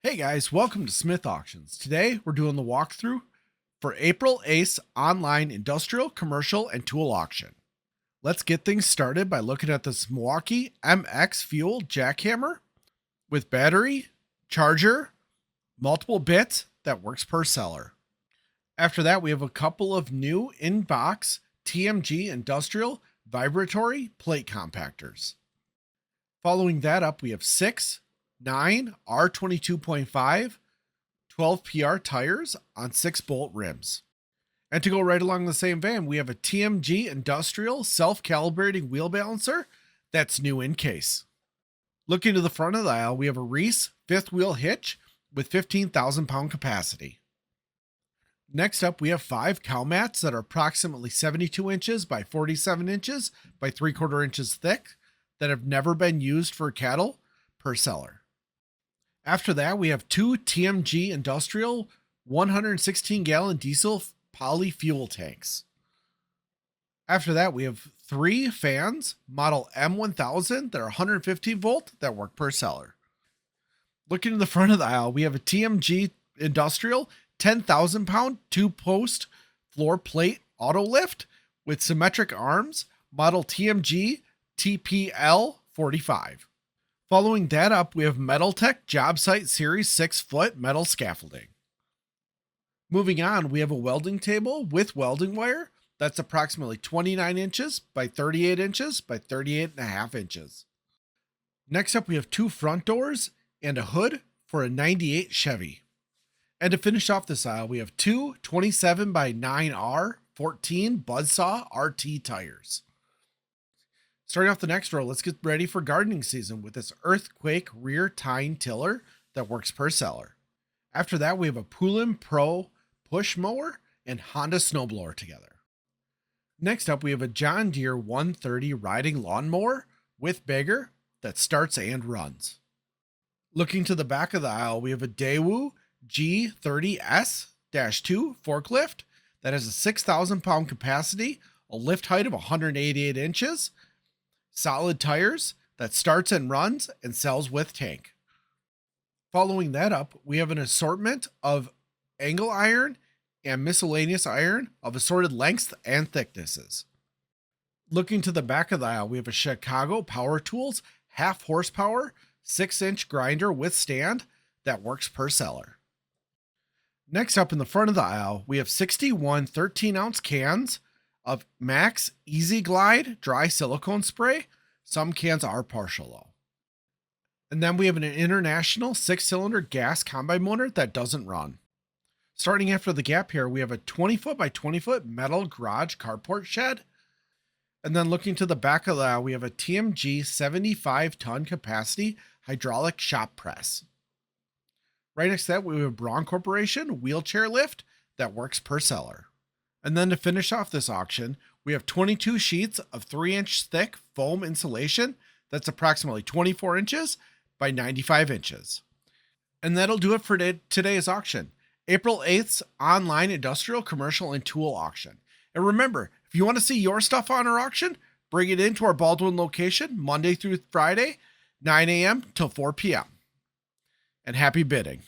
Hey guys, welcome to Smith Auctions. Today we're doing the walkthrough for April Ace online industrial, commercial, and tool auction. Let's get things started by looking at this Milwaukee MX Fuel jackhammer with battery, charger, multiple bits that works per seller. After that, we have a couple of new in-box TMG industrial vibratory plate compactors. Following that up, we have 9 R22.5 12 PR tires on 6-bolt rims. And to go right along the same van, we have a TMG industrial self-calibrating wheel balancer that's new in case. Looking to the front of the aisle, we have a Reese fifth wheel hitch with 15,000 pound capacity. Next up, we have 5 cow mats that are approximately 72 inches by 47 inches by 3/4 inches thick that have never been used for cattle per seller. After that, we have 2 TMG industrial 116 gallon diesel poly fuel tanks. After that, we have 3 fans, model M1000 that are 115 volt that work per seller. Looking to the front of the aisle, we have a TMG industrial 10,000 pound 2-post floor plate auto lift with symmetric arms, model TMG TPL 45. Following that up, we have Metaltech Job Site Series 6-foot metal scaffolding. Moving on, we have a welding table with welding wire that's approximately 29 inches by 38 inches by 38.5 inches. Next up, we have 2 front doors and a hood for a 98 Chevy. And to finish off this aisle, we have 2 27 by 9R 14 Buzzsaw RT tires. Starting off the next row, let's get ready for gardening season with this Earthquake rear tine tiller that works per seller. After that, we have a Poulan Pro push mower and Honda snowblower together. Next up, we have a John Deere 130 riding lawnmower with bagger that starts and runs. Looking to the back of the aisle, we have a Daewoo G30S-2 forklift that has a 6,000 pound capacity, a lift height of 188 inches, solid tires that starts and runs and sells with tank. Following that up, we have an assortment of angle iron and miscellaneous iron of assorted lengths and thicknesses. Looking to the back of the aisle, we have a Chicago Power Tools half horsepower 6-inch grinder with stand that works per seller. Next up in the front of the aisle, we have 61 13-ounce cans of Max Easy Glide dry silicone spray. Some cans are partial though. And then we have an International 6-cylinder gas combine motor that doesn't run. Starting after the gap here, we have a 20-foot by 20-foot metal garage carport shed. And then looking to the back of the aisle, we have a TMG 75-ton capacity hydraulic shop press. Right next to that, we have a Braun Corporation wheelchair lift that works per seller. And then to finish off this auction, we have 22 sheets of 3-inch thick foam insulation that's approximately 24 inches by 95 inches. And that'll do it for today's auction, April 8th's online industrial, commercial, and tool auction. And remember, if you want to see your stuff on our auction, bring it into our Baldwin location Monday through Friday, 9 a.m. till 4 p.m. And happy bidding.